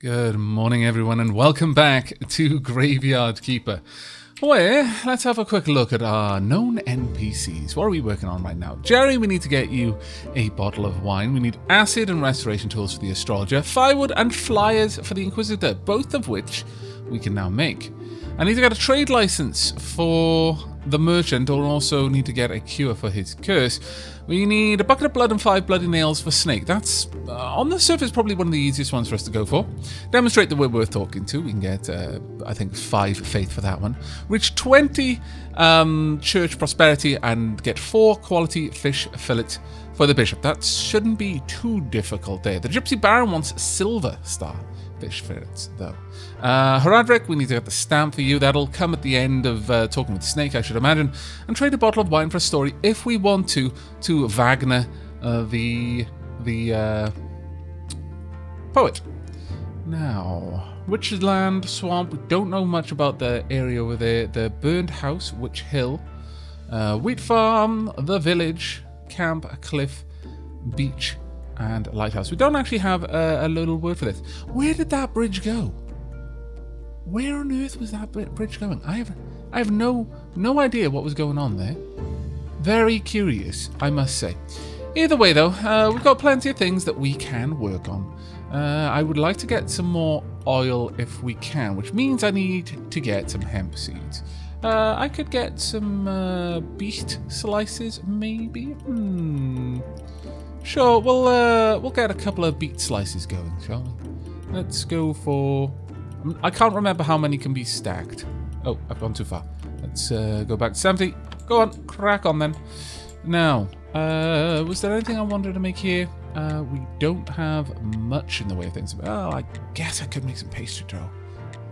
Good morning, everyone, and welcome back to Graveyard Keeper, where let's have a quick look at our known NPCs. What are we working on right now? Jerry, we need to get you a bottle of wine. We need acid and restoration tools for the astrologer, firewood and flyers for the inquisitor, both of which we can now make. I need to get a trade license for the merchant. I'll also need to get a cure for his curse. We need a bucket of blood and 5 bloody nails for Snake. That's, on the surface, probably one of the easiest ones for us to go for. Demonstrate that we're worth talking to. We can get, I think, 5 faith for that one. Reach 20 church prosperity and get 4 quality fish fillets for the bishop. That shouldn't be too difficult there. The Gypsy Baron wants silver star fish fillets, though. Haradric, we need to get the stamp for you. That'll come at the end of talking with Snake, I should imagine. And trade a bottle of wine for a story, if we want to Wagner, the poet. Now, Witchland Swamp, we don't know much about the area over there. The Burned House, Witch Hill, Wheat Farm, the Village, Camp, Cliff, Beach, and Lighthouse. We don't actually have a little word for this. Where did that bridge go? Where on earth was that bridge going? I have no idea what was going on there. Very curious, I must say. Either way, though, we've got plenty of things that we can work on. I would like to get some more oil if we can, which means I need to get some hemp seeds. I could get some beet slices, maybe. Sure, we'll get a couple of beet slices going, shall we? Let's go for... I can't remember how many can be stacked. Oh, I've gone too far. Let's go back to 70. Go on, crack on then. Now, was there anything I wanted to make here? We don't have much in the way of things. Oh, I guess I could make some pastry dough.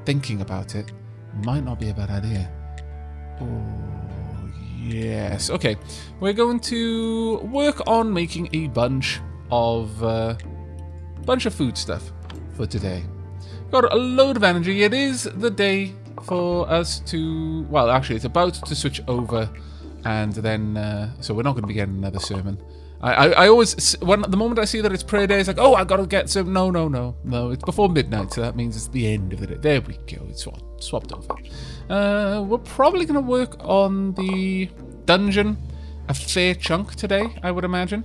Thinking about it might not be a bad idea. Oh, yes. Okay, we're going to work on making a bunch of food stuff for today. Got a load of energy. It is the day for us to... Well, actually, it's about to switch over, and then... so we're not going to be getting another sermon. I always... the moment I see that it's prayer day, it's like, oh, I got to get some... No. It's before midnight, so that means it's the end of the day. There we go. It's swapped over. We're probably going to work on the dungeon a fair chunk today, I would imagine.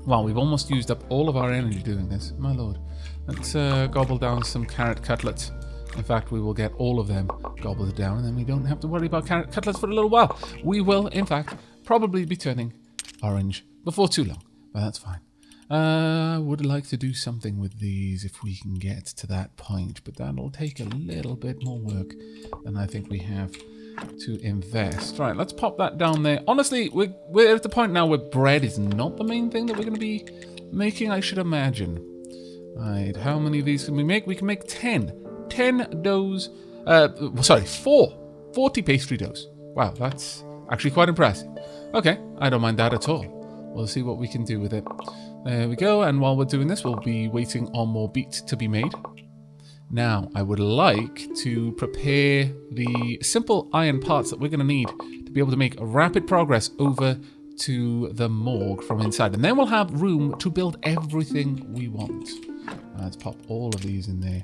Wow, we've almost used up all of our energy doing this. My lord. Let's gobble down some carrot cutlets. In fact, we will get all of them gobbled down, and then we don't have to worry about carrot cutlets for a little while. We will, in fact, probably be turning orange before too long, but that's fine. Would like to do something with these if we can get to that point, but that'll take a little bit more work than I think we have to invest. Right, let's pop that down there. Honestly, we're at the point now where bread is not the main thing that we're going to be making, I should imagine. Right, how many of these can we make? We can make 10. 10 doughs. 40 pastry doughs. Wow, that's actually quite impressive. Okay, I don't mind that at all. We'll see what we can do with it. There we go, and while we're doing this, we'll be waiting on more beet to be made. Now, I would like to prepare the simple iron parts that we're going to need to be able to make rapid progress over to the morgue from inside. And then we'll have room to build everything we want. Let's pop all of these in there.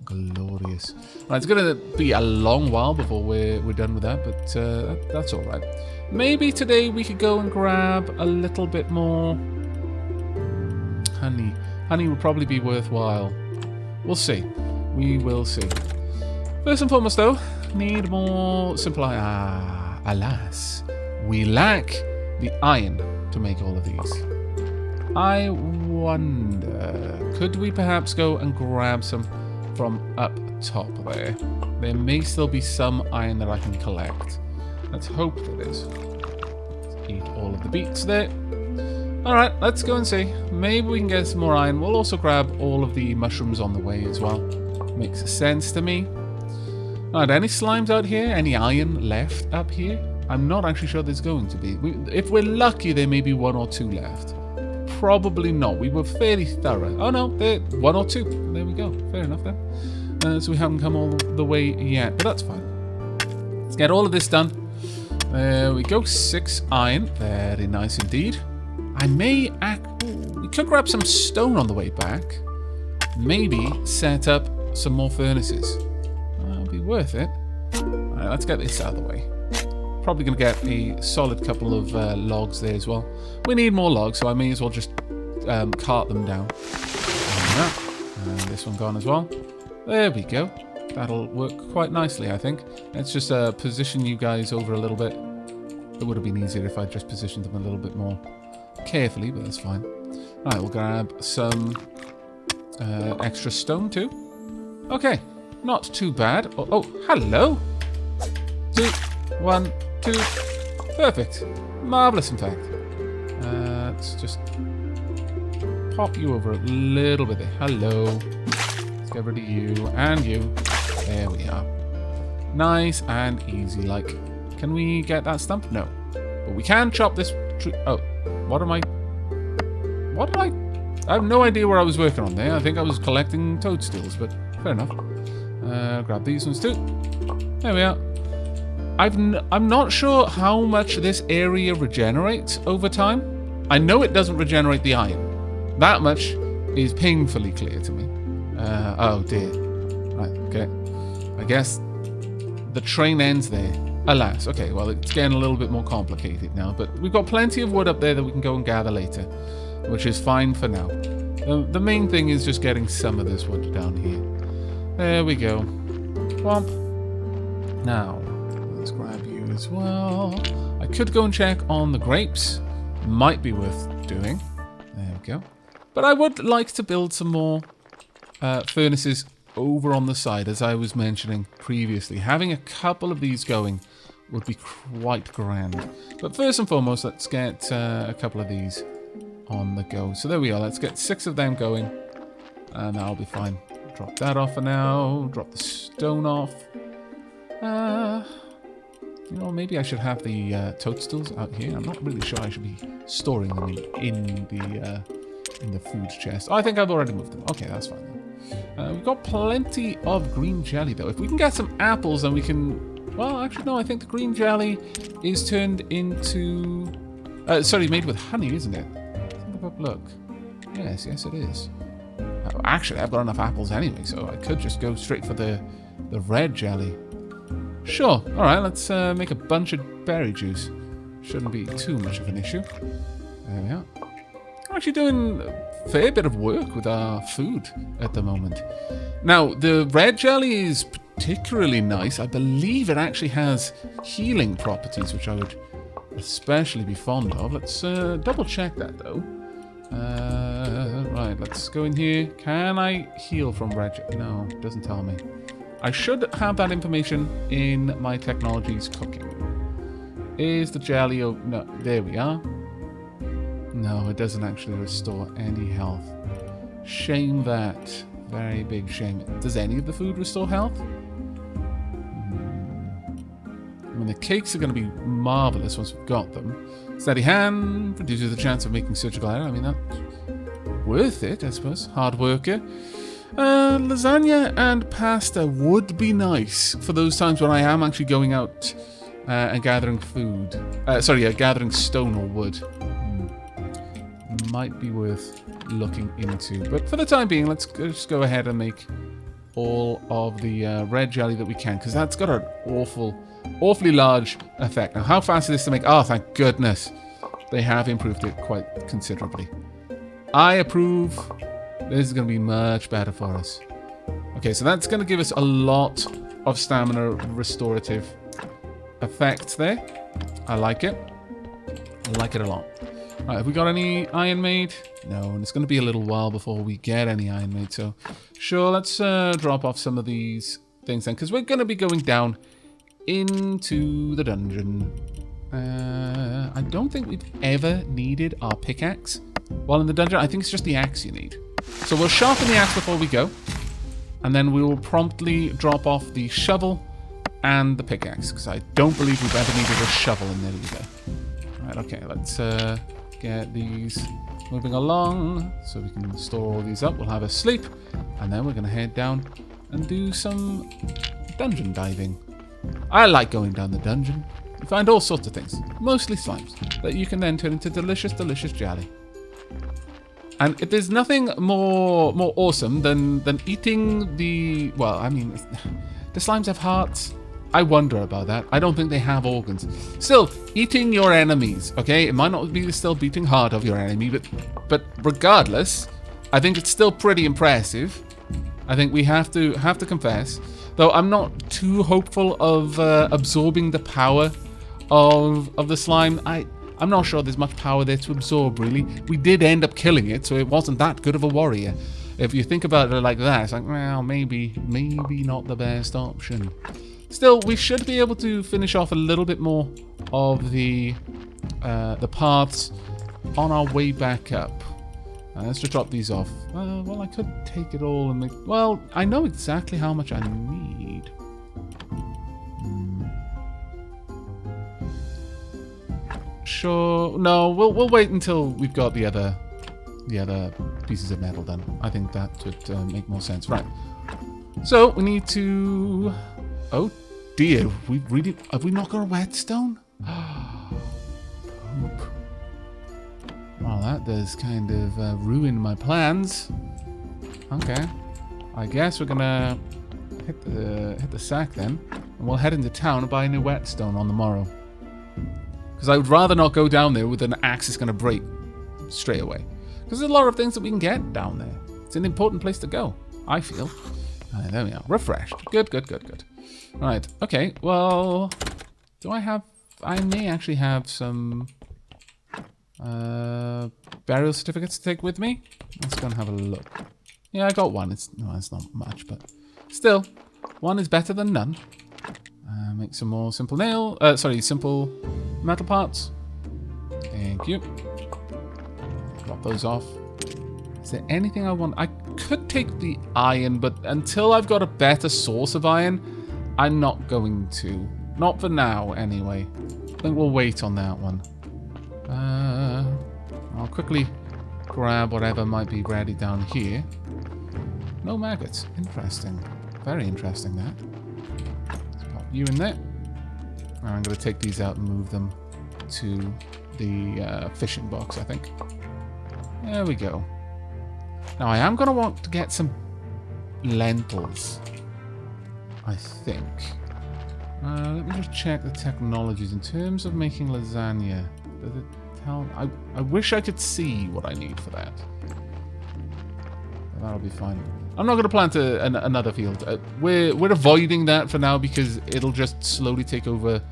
Glorious. Right, it's going to be a long while before we're done with that, but that's all right. Maybe today we could go and grab a little bit more honey. Honey would probably be worthwhile. We'll see. We will see. First and foremost, though, need more simple iron. Alas, we lack the iron to make all of these. I wonder, could we perhaps go and grab some from up top there? There may still be some iron that I can collect. Let's hope there is. Let's eat all of the beets there. Alright, let's go and see. Maybe we can get some more iron. We'll also grab all of the mushrooms on the way as well. Makes sense to me. Alright, any slimes out here? Any iron left up here? I'm not actually sure there's going to be. If we're lucky, there may be 1 or 2 left. Probably not. We were fairly thorough. Oh no, there 1 or 2. There we go. Fair enough then. So we haven't come all the way yet, but that's fine. Let's get all of this done. There we go. 6 iron. Very nice indeed. I may we could grab some stone on the way back. maybe set up some more furnaces. That'll be worth it. Alright, let's get this out of the way. Probably going to get a solid couple of logs there as well. We need more logs, so I may as well just cart them down. And this one gone as well. There we go. That'll work quite nicely, I think. Let's just position you guys over a little bit. It would have been easier if I just positioned them a little bit more carefully, but that's fine. Right, we'll grab some extra stone too. Okay, not too bad. Oh, hello. 2, 1, 2. Perfect. Marvelous, in fact. Let's just pop you over a little bit there. Hello. Let's get rid of you and you. There we are. Nice and easy. Like, can we get that stump? No. But we can chop this tree. Oh, what did I have no idea what I was working on there. I think I was collecting toadstools, but fair enough. Grab these ones too. There we are. I'm not sure how much this area regenerates over time. I know it doesn't regenerate the iron. That much is painfully clear to me. Oh dear. Right, okay. I guess the train ends there. Alas. Okay, well, it's getting a little bit more complicated now, but we've got plenty of wood up there that we can go and gather later, which is fine for now. The main thing is just getting some of this wood down here. There we go. Womp. Now, let's grab you as well. I could go and check on the grapes. Might be worth doing. There we go. But I would like to build some more furnaces over on the side, as I was mentioning previously. Having a couple of these going would be quite grand. But first and foremost, let's get a couple of these on the go. So there we are. Let's get 6 of them going, and that'll be fine. Drop that off for now. Drop the stone off. You know, maybe I should have the toadstools out here. I'm not really sure I should be storing them in the food chest. Oh, I think I've already moved them. Okay, that's fine. We've got plenty of green jelly, though. If we can get some apples, then we can... Well, actually, no. I think the green jelly is turned into... sorry, made with honey, isn't it? Let's have a quick look. Yes, it is. Actually, I've got enough apples anyway, so I could just go straight for the red jelly. Sure. All right, let's make a bunch of berry juice. Shouldn't be too much of an issue. There we are. We're actually doing a fair bit of work with our food at the moment. Now, the red jelly is particularly nice. I believe it actually has healing properties, which I would especially be fond of. Let's double check that, though. Right, let's go in here. Can I heal from red jelly? No, it doesn't tell me. I should have that information in my technologies cooking. Is the jelly... Oh, no, there we are. No, it doesn't actually restore any health. Shame that. Very big shame. Does any of the food restore health? I mean, the cakes are going to be marvellous once we've got them. Steady hand reduces the chance of making surgical error. I mean, that's worth it, I suppose. Hard worker. Lasagna and pasta would be nice for those times when I am actually going out and gathering food. Gathering stone or wood. Might be worth looking into. But for the time being, let's just go ahead and make all of the red jelly that we can, because that's got an awfully large effect. Now, how fast is this to make? Oh, thank goodness. They have improved it quite considerably. I approve. This is going to be much better for us. Okay, so that's going to give us a lot of stamina restorative effects there. I like it. I like it a lot. Right, have we got any iron made? No, and it's going to be a little while before we get any iron made. So, sure, let's drop off some of these things then, because we're going to be going down into the dungeon. I don't think we've ever needed our pickaxe while in the dungeon. I think it's just the axe you need. So we'll sharpen the axe before we go, and then we will promptly drop off the shovel and the pickaxe, because I don't believe we've ever needed a shovel in there either. Right, okay, let's get these moving along so we can store all these up. We'll have a sleep, and then we're going to head down and do some dungeon diving. I like going down the dungeon. You find all sorts of things, mostly slimes, that you can then turn into delicious, delicious jelly. And there's nothing more awesome than eating the... Well, I mean, the slimes have hearts. I wonder about that. I don't think they have organs. Still, eating your enemies, okay? It might not be the still beating heart of your enemy, but regardless, I think it's still pretty impressive. I think we have to confess. Though I'm not too hopeful of absorbing the power of the slime. I'm not sure there's much power there to absorb, really. We did end up killing it, so it wasn't that good of a warrior. If you think about it like that, it's like, well, maybe not the best option. Still, we should be able to finish off a little bit more of the paths on our way back up. Let's just drop these off. Well, I could take it all and make... Well, I know exactly how much I need. Sure. No, we'll wait until we've got the other pieces of metal done. I think that would make more sense. Right. So we need to... Oh dear, have we not got a whetstone? Poop. Well, that does kind of ruin my plans. Okay. I guess we're gonna hit the sack then, and we'll head into town and buy a new whetstone on the morrow. Because I would rather not go down there with an axe that's gonna break straight away. Because there's a lot of things that we can get down there. It's an important place to go, I feel. Alright, there we are. Refreshed. Good. Right, okay, well... I may actually have some... burial certificates to take with me. Let's go and have a look. Yeah, I got one. It's not much, but... Still, one is better than none. Make some more simple simple metal parts. Thank you. Drop those off. Is there anything I want? I could take the iron, but until I've got a better source of iron, I'm not going to. Not for now, anyway. I think we'll wait on that one. I'll quickly grab whatever might be ready down here. No maggots. Interesting. Very interesting, that. Let's pop you in there. And I'm going to take these out and move them to the fishing box, I think. There we go. Now, I am going to want to get some lentils, I think. Let me just check the technologies. In terms of making lasagna, does it tell... I wish I could see what I need for that. That'll be fine. I'm not going to plant another field. We're avoiding that for now because it'll just slowly take over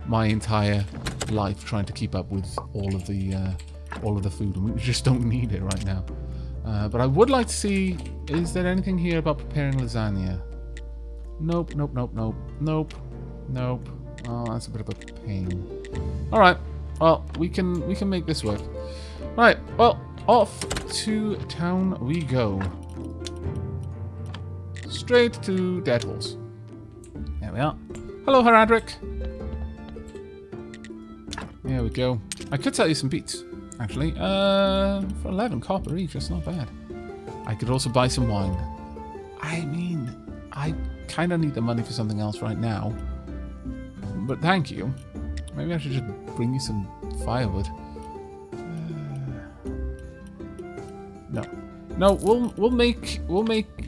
my entire life trying to keep up with all of the food, and we just don't need it right now. But I would like to see, is there anything here about preparing lasagna? Nope. Oh, that's a bit of a pain. Alright, well, we can make this work. Right, well, off to town we go. Straight to Dead Horse. There we are. Hello, Haradric. There we go. I could sell you some beets, actually. For 11 copper each, that's not bad. I could also buy some wine. I mean, I kind of need the money for something else right now. But thank you. Maybe I should just bring you some firewood. No, we'll make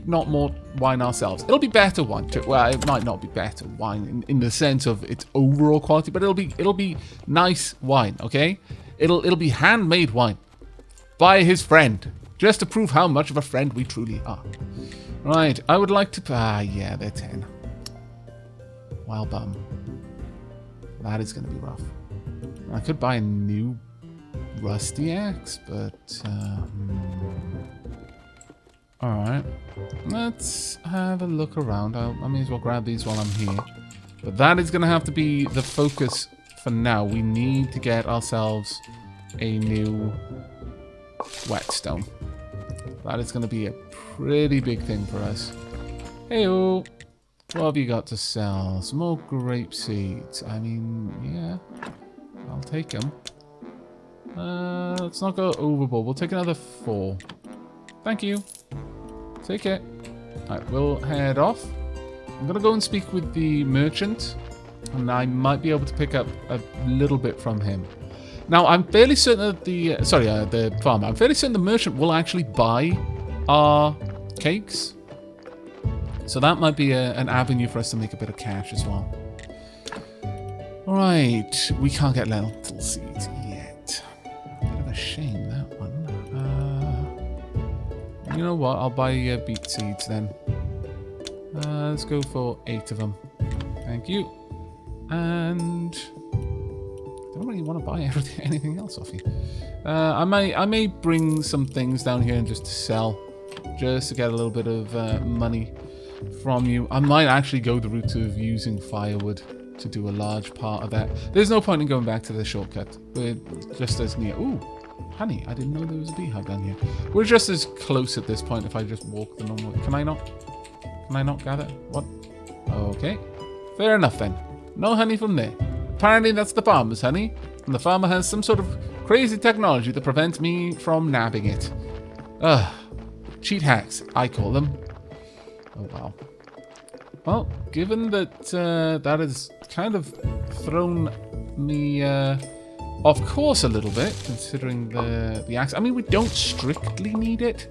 not more wine ourselves. It'll be better wine too. Well, it might not be better wine in the sense of its overall quality, but it'll be nice wine, okay? It'll be handmade wine by his friend, just to prove how much of a friend we truly are. Right, I would like to... yeah, they're 10. Wild bum. That is going to be rough. I could buy a new rusty axe, but... Alright. Let's have a look around. I may as well grab these while I'm here. But that is going to have to be the focus for now. We need to get ourselves a new whetstone. That is going to be a pretty big thing for us. Hey-o! What have you got to sell? Some more grape seeds. I mean, yeah. I'll take them. Let's not go overboard. We'll take another 4. Thank you. Take it. Alright, we'll head off. I'm going to go and speak with the merchant. And I might be able to pick up a little bit from him. Now, I'm fairly certain that the farmer, I'm fairly certain the merchant will actually buy our cakes. So that might be an avenue for us to make a bit of cash as well. Alright, we can't get lentil seeds yet. Bit of a shame, that one. You know what, I'll buy beet seeds then. Let's go for 8 of them. Thank you. And I don't really want to buy anything else off you. I may bring some things down here and just to sell, just to get a little bit of money from you. I might actually go the route of using firewood to do a large part of that. There's no point in going back to the shortcut. We're just as near. Ooh, honey! I didn't know there was a beehive down here. We're just as close at this point if I just walk the normal way. Can I not? Can I not gather? What? Okay. Fair enough then. No honey from there. Apparently that's the farmer's honey, and the farmer has some sort of crazy technology that prevents me from nabbing it. Ugh. Cheat hacks, I call them. Oh, wow. Well, given that that has kind of thrown me off course a little bit, considering the axe. I mean, we don't strictly need it.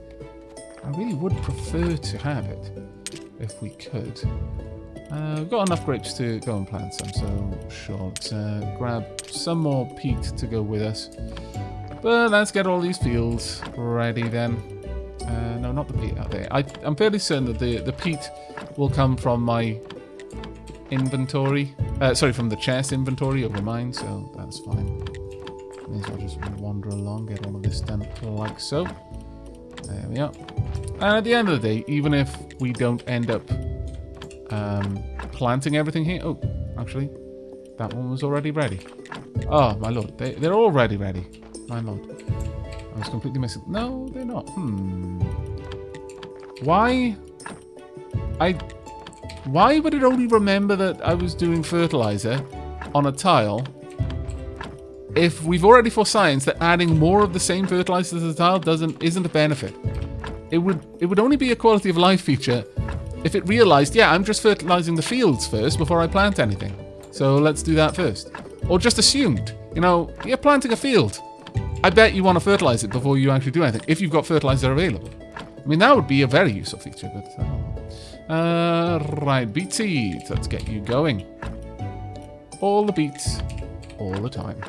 I really would prefer to have it, if we could. We've got enough grapes to go and plant some, so sure, let's grab some more peat to go with us. But let's get all these fields ready then. No, not the peat out there. I'm fairly certain that the peat will come from my inventory. Sorry, from the chest inventory over mine, so that's fine. May as well just wander along, get all of this done like so. There we are. And at the end of the day, even if we don't end up planting everything here. Oh, actually, that one was already ready. Oh, my lord. They're already ready. My lord. I was completely missing. No, they're not. Why? Why would it only remember that I was doing fertilizer on a tile if we've already for science that adding more of the same fertilizer to the tile isn't a benefit? It would only be a quality of life feature if it realized, yeah, I'm just fertilizing the fields first before I plant anything. So let's do that first. Or just assumed, you know, you're planting a field. I bet you want to fertilize it before you actually do anything, if you've got fertilizer available. I mean, that would be a very useful feature, but... right, beet seeds. Let's get you going. All the beets, all the time.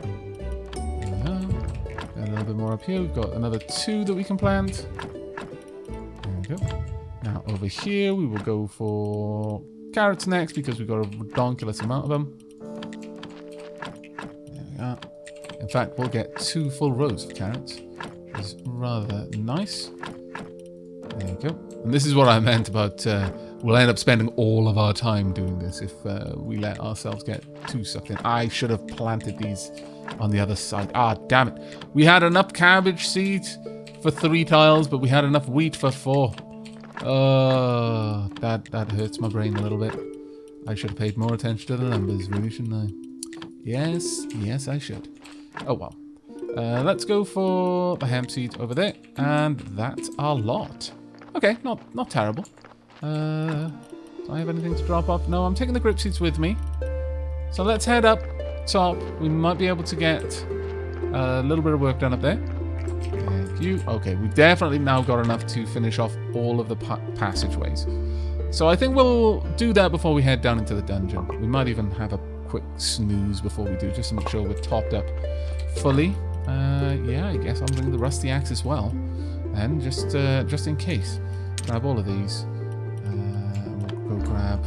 A little bit more up here. We've got another 2 that we can plant. There we go. Now, over here, we will go for carrots next, because we've got a ridiculous amount of them. There we are. In fact, we'll get 2 full rows of carrots, which is rather nice. There you go. And this is what I meant about we'll end up spending all of our time doing this if we let ourselves get too sucked in. I should have planted these on the other side. Ah, damn it. We had enough cabbage seeds for 3 tiles, but we had enough wheat for 4. That hurts my brain a little bit. I should have paid more attention to the numbers, really, shouldn't I? Yes, I should. Oh, well. Let's go for the hemp seeds over there, and that's our lot. Okay, not terrible. Do I have anything to drop off? No, I'm taking the grape seeds with me. So let's head up top. We might be able to get a little bit of work done up there. Thank you. Okay, we've definitely now got enough to finish off all of the passageways. So I think we'll do that before we head down into the dungeon. We might even have a quick snooze before we do, just to make sure we're topped up fully. Yeah, I guess I'll bring the rusty axe as well. And just in case. Grab all of these. We'll go grab...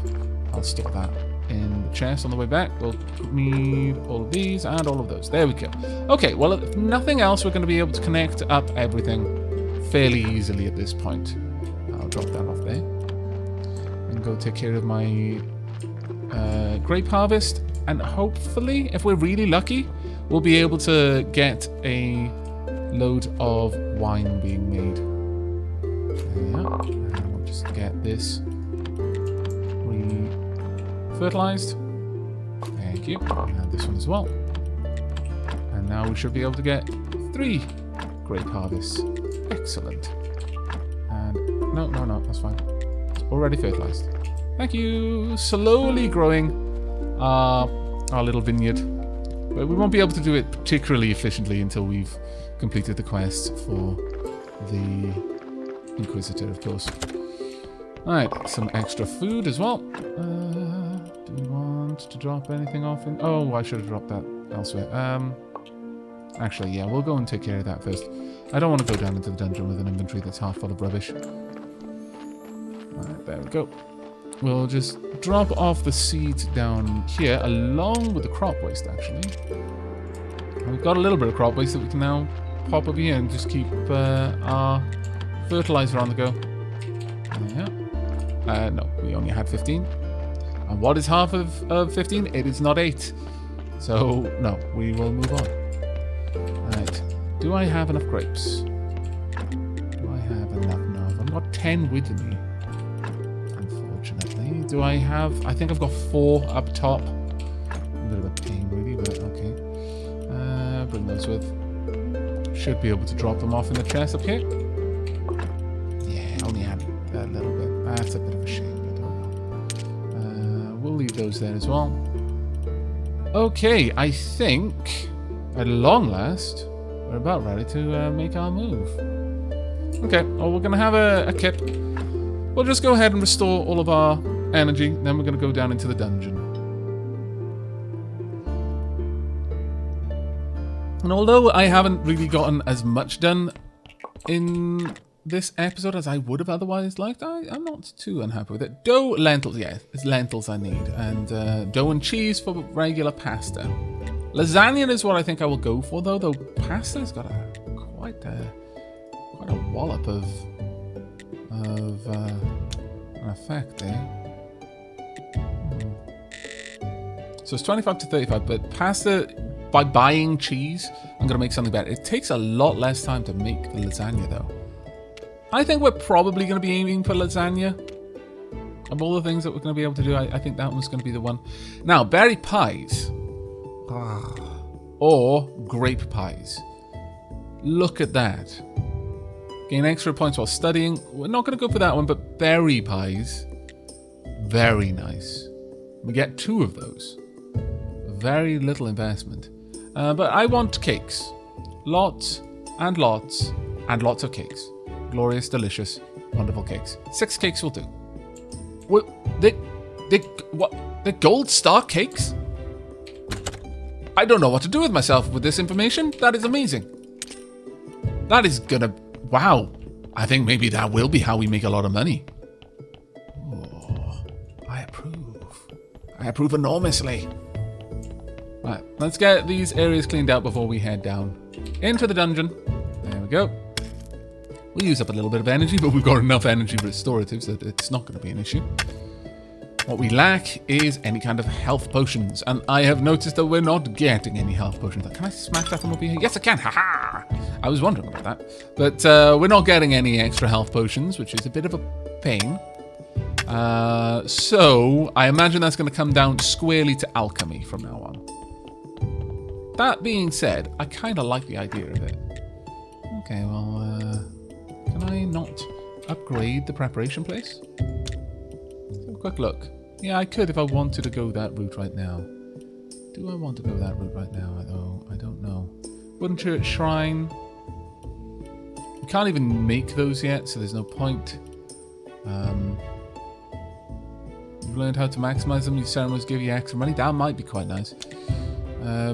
I'll store that in the chest on the way back. We'll need all of these and all of those. There we go. Okay, well, if nothing else, we're going to be able to connect up everything fairly easily at this point. I'll drop that off there. And go take care of my grape harvest. And hopefully, if we're really lucky, we'll be able to get a load of wine being made. There we are. And we'll just get this fertilized. Thank you. And this one as well. And now we should be able to get 3 grape harvests. Excellent. And no, that's fine. It's already fertilized. Thank you. Slowly growing our little vineyard. But we won't be able to do it particularly efficiently until we've completed the quest for the Inquisitor, of course. Alright, some extra food as well. Do we want to drop anything off in... Oh, I should have dropped that elsewhere. Actually, yeah, we'll go and take care of that first. I don't want to go down into the dungeon with an inventory that's half full of rubbish. Alright, there we go. We'll just drop off the seeds down here, along with the crop waste, actually. And we've got a little bit of crop waste that we can now pop over here and just keep our fertilizer on the go. Yeah. No, we only had 15. And what is half of 15? It is not 8. So, no, we will move on. Right. Do I have enough grapes? Do I have enough? No, I've got 10 with me. Unfortunately. Do I have... I think I've got 4 up top. A bit of a pain, really, but okay. Bring those with. Should be able to drop them off in the chest up here. Yeah, only had a little bit. That's a bit of a shame, but I don't know. We'll leave those there as well. Okay, I think, at long last, we're about ready to make our move. Okay, well, we're going to have a kip. We'll just go ahead and restore all of our energy, then we're going to go down into the dungeon. And although I haven't really gotten as much done in this episode as I would have otherwise liked, I'm not too unhappy with it. Dough, lentils, yeah, it's lentils I need. And dough and cheese for regular pasta. Lasagna is what I think I will go for, though pasta's got quite a wallop of an effect there. So it's 25 to 35, but pasta... By buying cheese, I'm going to make something better. It takes a lot less time to make the lasagna, though. I think we're probably going to be aiming for lasagna. Of all the things that we're going to be able to do, I think that one's going to be the one. Now, berry pies. Or grape pies. Look at that. Gain extra points while studying. We're not going to go for that one, but berry pies. Very nice. We get 2 of those. Very little investment. But I want cakes. Lots and lots and lots of cakes. Glorious, delicious, wonderful cakes. 6 cakes will do. What? They're gold star cakes? I don't know what to do with myself with this information. That is amazing. That is gonna... Wow. I think maybe that will be how we make a lot of money. Oh, I approve. I approve enormously. Right, let's get these areas cleaned out before we head down into the dungeon. There we go. We'll use up a little bit of energy, but we've got enough energy restorative, so it's not going to be an issue. What we lack is any kind of health potions, and I have noticed that we're not getting any health potions. Can I smash that from over here? Yes, I can. Haha! I was wondering about that. But we're not getting any extra health potions, which is a bit of a pain. So I imagine that's going to come down squarely to alchemy from now on. That being said, I kind of like the idea of it. Okay, well, can I not upgrade the preparation place? Let's have a quick look. Yeah, I could if I wanted to go that route right now. Do I want to go that route right now, though? I don't know. Wooden Church Shrine. We can't even make those yet, so there's no point. You've learned how to maximize them. These ceremonies give you extra money. That might be quite nice.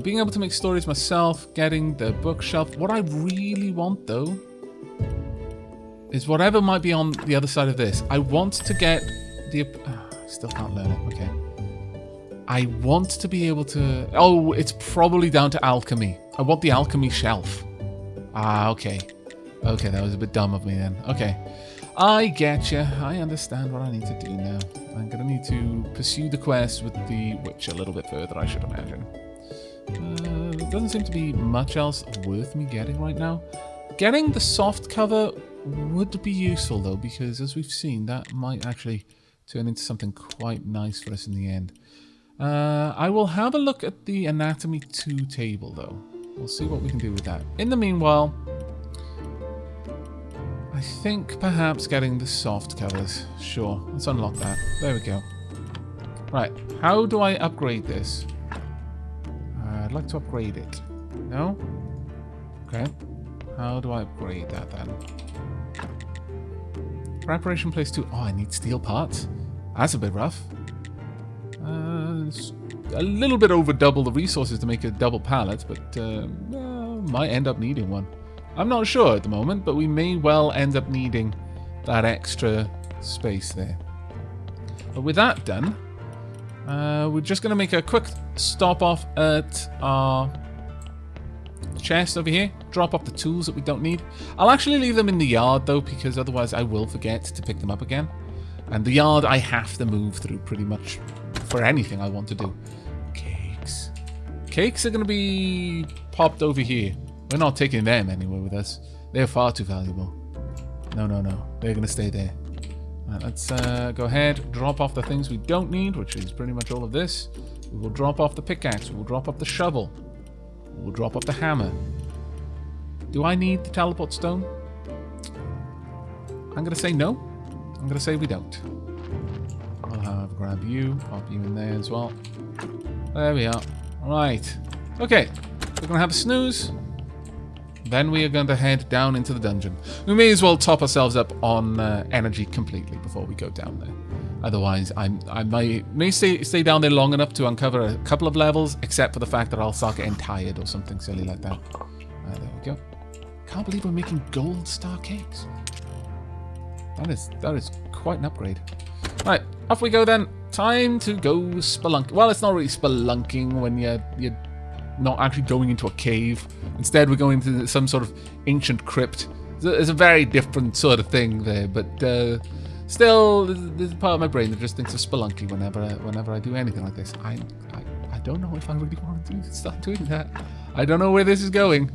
Being able to make stories myself, getting the bookshelf. What I really want, though, is whatever might be on the other side of this. I want to get the... I still can't learn it. Okay. I want to be able to... Oh, it's probably down to alchemy. I want the alchemy shelf. Ah, okay. Okay, that was a bit dumb of me then. Okay. I get you. I understand what I need to do now. I'm going to need to pursue the quest with the witch a little bit further, I should imagine. There doesn't seem to be much else worth me getting right now. Getting the soft cover would be useful, though, because as we've seen, that might actually turn into something quite nice for us in the end. I will have a look at the Anatomy 2 table, though. We'll see what we can do with that. In the meanwhile, I think perhaps getting the soft covers. Sure, let's unlock that. There we go. Right, how do I upgrade this? I'd like to upgrade it. No? Okay. How do I upgrade that then? Preparation place 2. Oh, I need steel parts. That's a bit rough. It's a little bit over double the resources to make a double pallet, but might end up needing one. I'm not sure at the moment, but we may well end up needing that extra space there. But with that done, we're just going to make a quick stop off at our chest over here. Drop off the tools that we don't need. I'll actually leave them in the yard though, because otherwise I will forget to pick them up again. And the yard I have to move through pretty much for anything I want to do. Cakes. Cakes are going to be popped over here. We're not taking them anywhere with us. They're far too valuable. No, no, no. They're going to stay there. Right, let's go ahead, drop off the things we don't need, which is pretty much all of this. We will drop off the pickaxe. We will drop off the shovel. We will drop off the hammer. Do I need the teleport stone? I'm going to say no. I'm going to say we don't. I'll have grab you, pop you in there as well. There we are. Right. Okay. We're going to have a snooze. Then we are going to head down into the dungeon. We may as well top ourselves up on energy completely before we go down there. Otherwise, I may stay down there long enough to uncover a couple of levels, except for the fact that I'll start getting tired or something silly like that. There we go. Can't believe we're making gold star cakes. That is quite an upgrade. Right, off we go then. Time to go spelunking. Well, it's not really spelunking when you're not actually going into a cave. Instead, we're going into some sort of ancient crypt. It's a very different sort of thing there, but still, there's a part of my brain that just thinks of spelunking whenever I do anything like this. I don't know if I really want to start doing that. I don't know where this is going,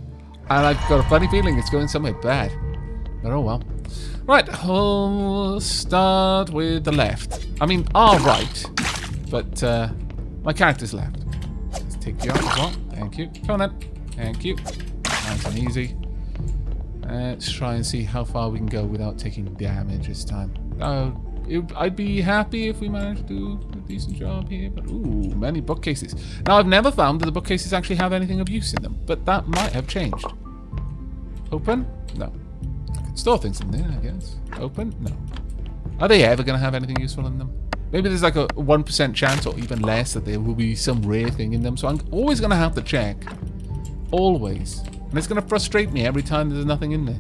and I've got a funny feeling it's going somewhere bad. But oh well. Right, we'll start with the left. I mean, our right, but my character's left. Let's take you out as well. Thank you. Come on then. Thank you. Nice and easy. Let's try and see how far we can go without taking damage this time. I'd be happy if we managed to do a decent job here, but ooh, many bookcases. Now, I've never found that the bookcases actually have anything of use in them, but that might have changed. Open? No. I could store things in there, I guess. Open? No. Are they ever going to have anything useful in them? Maybe there's like a 1% chance or even less that there will be some rare thing in them, so I'm always going to have to check. Always. And it's going to frustrate me every time there's nothing in there.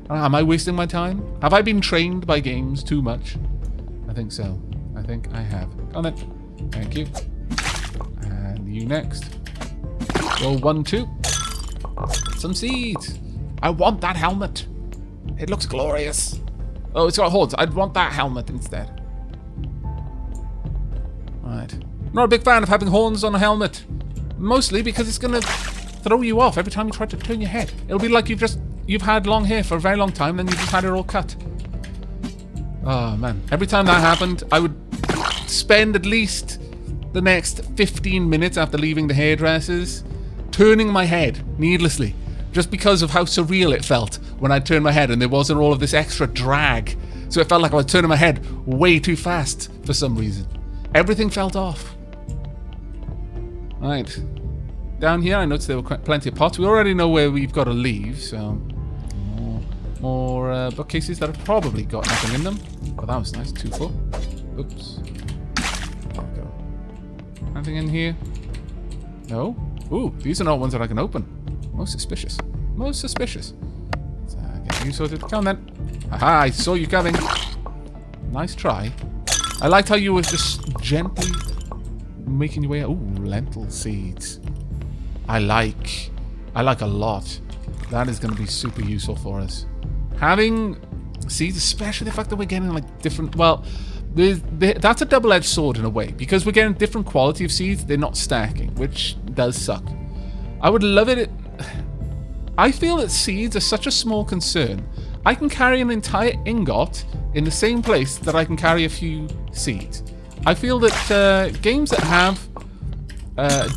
Am I wasting my time? Have I been trained by games too much? I think so. I think I have. Come on then. Thank you. And you next. Roll 1, 2. Some seeds. I want that helmet. It looks glorious. Oh, it's got horns. I'd want that helmet instead. Right. I'm not a big fan of having horns on a helmet. Mostly because it's going to throw you off every time you try to turn your head. It'll be like you've had long hair for a very long time, then you just had it all cut. Oh man, every time that happened, I would spend at least the next 15 minutes after leaving the hairdressers turning my head needlessly, just because of how surreal it felt when I turned my head and there wasn't all of this extra drag. So it felt like I was turning my head way too fast for some reason. Everything felt off. Right. Down here, I noticed there were plenty of pots. We already know where we've got to leave, so more bookcases that have probably got nothing in them. Oh, that was nice. 2, 4. Oops. There we go. Nothing in here? No. Ooh, these are not ones that I can open. Most suspicious. Most suspicious. Let's get you sorted. Come on then. Aha! I saw you coming. Nice try. I liked how you were just gently making your way. Ooh, lentil seeds. I like a lot. That is going to be super useful for us. Having seeds, especially the fact that we're getting like different, well, that's a double-edged sword in a way, because we're getting different quality of seeds, they're not stacking, which does suck. I would love it. I feel that seeds are such a small concern. I can carry an entire ingot in the same place that I can carry a few seeds. I feel that games that have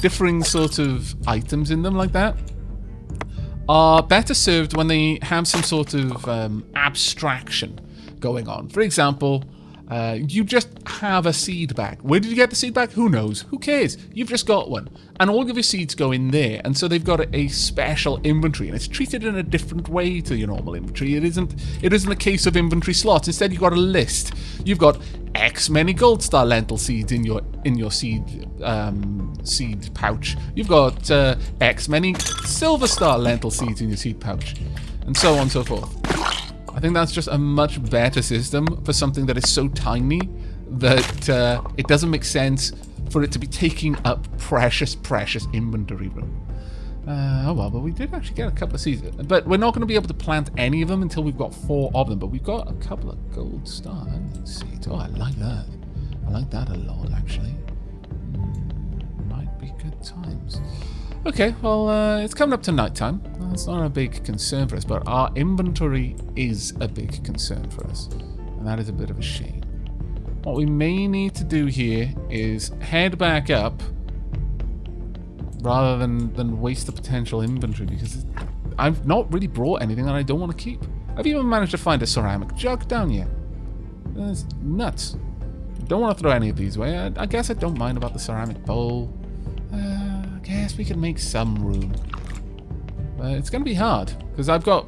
differing sort of items in them like that are better served when they have some sort of abstraction going on. For example, You just have a seed bag. Where did you get the seed bag? Who knows? Who cares? You've just got one. And all of your seeds go in there. And so they've got a special inventory. And it's treated in a different way to your normal inventory. It isn't a case of inventory slots. Instead, you've got a list. You've got X many gold star lentil seeds in your seed pouch. You've got X many silver star lentil seeds in your seed pouch. And so on and so forth. I think that's just a much better system for something that is so tiny that it doesn't make sense for it to be taking up precious inventory room. Oh well, but we did actually get a couple of seeds. But we're not going to be able to plant any of them until we've got 4 of them. But we've got a couple of gold star seeds. Oh, I like that. I like that a lot, actually. Might be good times. Okay, well, it's coming up to nighttime. That's not a big concern for us, but our inventory is a big concern for us. And that is a bit of a shame. What we may need to do here is head back up rather than waste the potential inventory, because I've not really brought anything that I don't want to keep. I've even managed to find a ceramic jug down here. That's nuts. Don't want to throw any of these away. I guess I don't mind about the ceramic bowl. I guess we can make some room. It's going to be hard, because I've got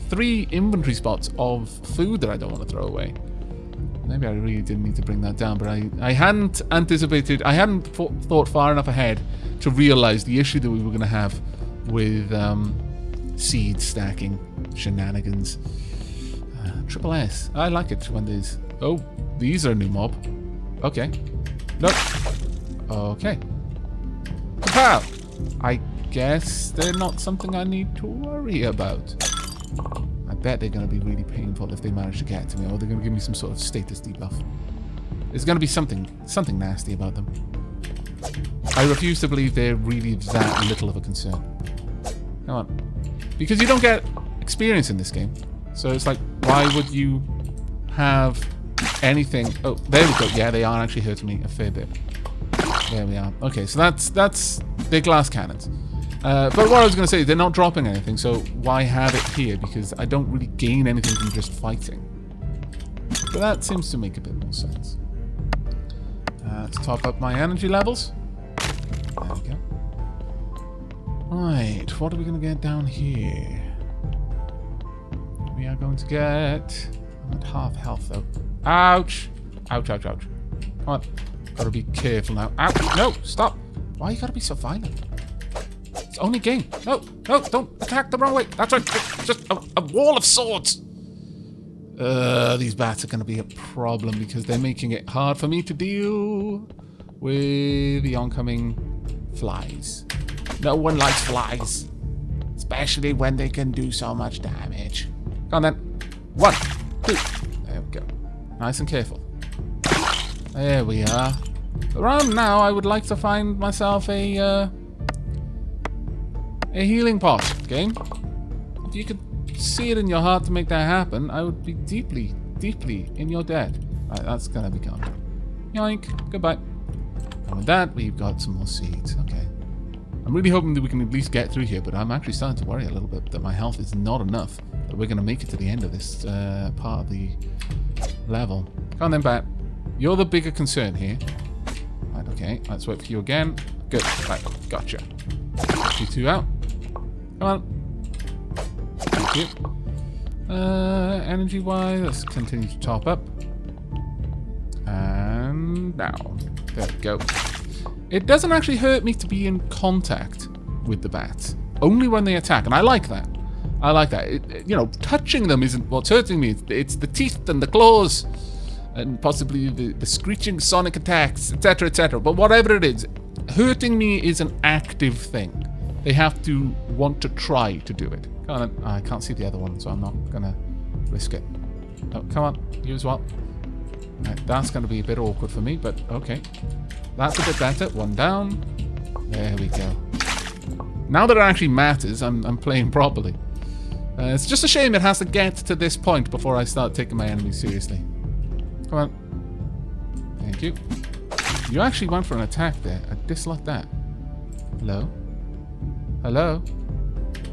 3 inventory spots of food that I don't want to throw away. Maybe I really didn't need to bring that down, but I hadn't anticipated, I hadn't thought far enough ahead to realize the issue that we were going to have with seed stacking shenanigans. Triple S. I like it when there's... Oh, these are a new mob. Okay. Nope. Okay. Kapow! I guess they're not something I need to worry about. I bet they're going to be really painful if they manage to get to me, or they're going to give me some sort of status debuff. There's going to be something nasty about them. I refuse to believe they're really that little of a concern. Come on. Because you don't get experience in this game. So it's like, why would you have anything... Oh, there we go. Yeah, they are actually hurting me a fair bit. There we are. Okay, so that's their glass cannons. But what I was going to say, they're not dropping anything, so why have it here? Because I don't really gain anything from just fighting. But that seems to make a bit more sense. Let's top up my energy levels. There we go. Right, what are we going to get down here? We are going to get... I'm at half health, though. Ouch! Ouch, ouch, ouch. Come on. Gotta be careful now. Ouch! No! Stop! Why you gotta be so violent? It's only a game. No! No! Don't attack the wrong way! That's right! It's just a wall of swords! These bats are gonna be a problem because they're making it hard for me to deal with the oncoming flies. No one likes flies. Especially when they can do so much damage. Come on then. 1, 2. There we go. Nice and careful. There we are. Around now, I would like to find myself a healing pot, game. If you could see it in your heart to make that happen, I would be deeply, deeply in your debt. Right, that's gonna be gone. Yoink. Goodbye. And with that, we've got some more seeds. Okay. I'm really hoping that we can at least get through here, but I'm actually starting to worry a little bit that my health is not enough, that we're going to make it to the end of this part of the level. Come on then, bat. You're the bigger concern here. Right, okay. Let's wait for you again. Good. Right, gotcha. Get you 2 out. Come on. Thank you. Energy-wise, let's continue to top up. And now. There we go. It doesn't actually hurt me to be in contact with the bats. Only when they attack, and I like that. I like that. You know, touching them isn't what's hurting me. It's the teeth and the claws, and possibly the screeching sonic attacks, etc., etc. But whatever it is, hurting me is an active thing. They have to want to try to do it. Come on, I can't see the other one, so I'm not gonna risk it. Oh, come on, you as well. Right, that's gonna be a bit awkward for me, but okay. That's a bit better. 1 down. There we go. Now that it actually matters, I'm playing properly. It's just a shame it has to get to this point before I start taking my enemies seriously. Come on. Thank you. You actually went for an attack there. I dislike that. Hello? Hello?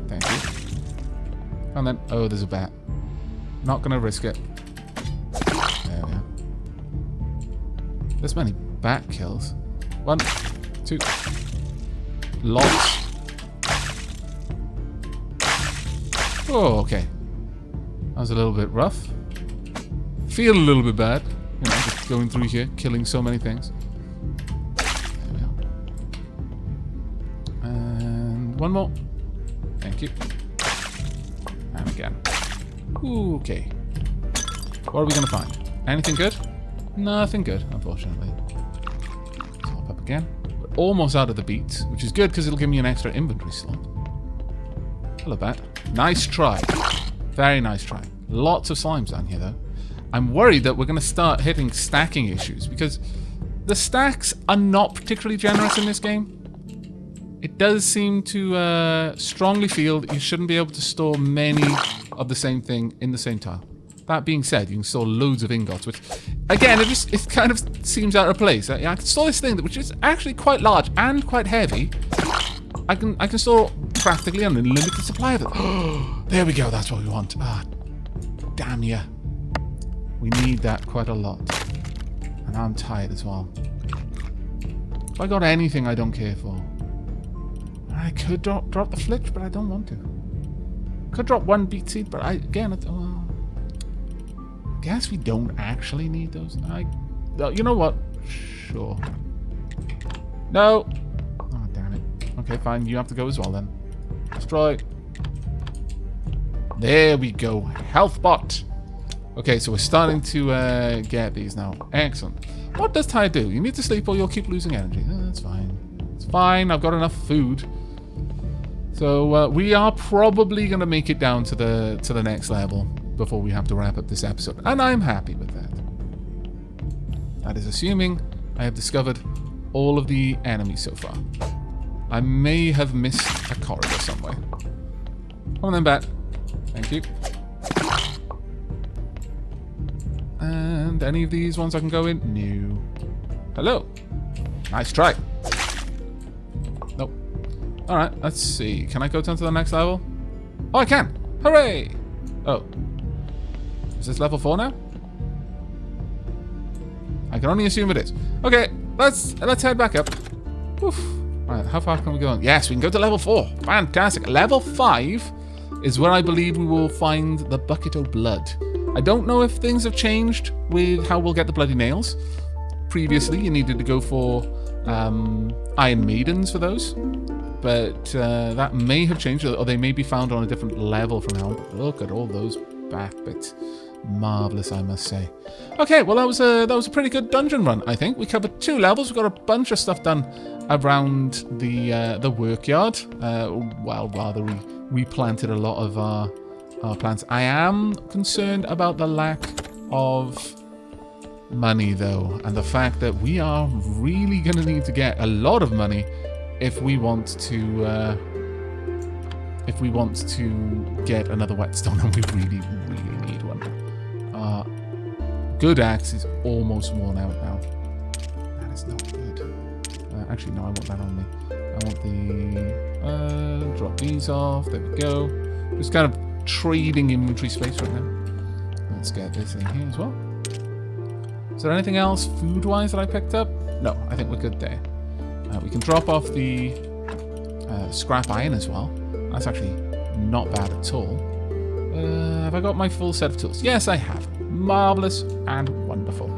Thank you. And then... Oh, there's a bat. Not gonna risk it. There we are. This many bat kills. 1, 2. Lots. Oh, okay. That was a little bit rough. Feel a little bit bad. You know, just going through here, killing so many things. There we are. And one more. Thank you. And again. Ooh, okay. What are we going to find? Anything good? Nothing good, unfortunately. Let's hop up again. We're almost out of the beats, which is good because it'll give me an extra inventory slot. Hello, bat. Nice try. Very nice try. Lots of slimes down here, though. I'm worried that we're going to start hitting stacking issues because the stacks are not particularly generous in this game. It does seem to strongly feel that you shouldn't be able to store many of the same thing in the same tile. That being said, you can store loads of ingots, which, again, it kind of seems out of place. I can store this thing which is actually quite large and quite heavy. I can store practically an unlimited supply of it. There we go. That's what we want. Ah, damn ya. We need that quite a lot. And I'm tired as well. If I got anything I don't care for. I could drop the flitch, but I don't want to. Could drop one beet seed, but I guess we don't actually need those. You know what? Sure. No. Oh, damn it. Okay, fine. You have to go as well then. Destroy. There we go. Health bot. Okay, so we're starting to get these now. Excellent. What does Ty do? You need to sleep or you'll keep losing energy. That's fine. It's fine. I've got enough food. So we are probably going to make it down to the next level before we have to wrap up this episode. And I'm happy with that. That is assuming I have discovered all of the enemies so far. I may have missed a corridor somewhere. Come on then, bat. Thank you. And any of these ones I can go in? No. Hello. Nice try. Nope. Alright, let's see. Can I go down to the next level? Oh, I can! Hooray! Oh. Is this level 4 now? I can only assume it is. Okay, let's head back up. Oof. Alright, how far can we go on? Yes, we can go to level 4. Fantastic. Level 5 is where I believe we will find the bucket of blood. I don't know if things have changed with how we'll get the bloody nails. Previously, you needed to go for Iron Maidens for those. But that may have changed, or they may be found on a different level from now. Look at all those back bits. Marvelous, I must say. Okay, well that was a pretty good dungeon run, I think. We covered 2 levels. We got a bunch of stuff done around the workyard. Well, rather we planted a lot of our plants. I am concerned about the lack of money, though, and the fact that we are really going to need to get a lot of money if we want to get another whetstone, and we really need one. Good axe is almost worn out now. That is not good. Actually, no, I want that on me. I want the drop these off. There we go. Just kind of trading inventory space right now. Let's get this in here as well. Is there anything else food-wise that I picked up? No, I think we're good there. We can drop off the scrap iron as well. That's actually not bad at all. Have I got my full set of tools? Yes, I have. Marvellous and wonderful.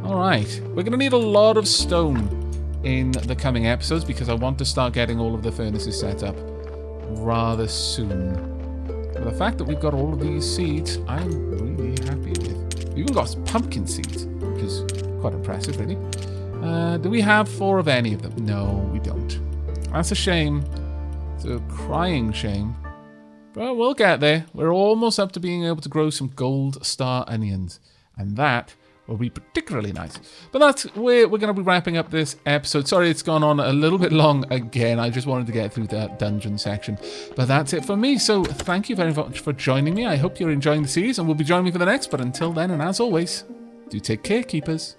Alright, we're going to need a lot of stone in the coming episodes because I want to start getting all of the furnaces set up rather soon. But the fact that we've got all of these seeds, I'm really happy with. We've even got pumpkin seeds, which is quite impressive, really. Do we have 4 of any of them? No, we don't. That's a shame. It's a crying shame. But we'll get there. We're almost up to being able to grow some gold star onions. And that will be particularly nice. But that's where we're going to be wrapping up this episode. Sorry it's gone on a little bit long again. I just wanted to get through that dungeon section. But that's it for me. So thank you very much for joining me. I hope you're enjoying the series and will be joining me for the next. But until then, and as always, do take care, keepers.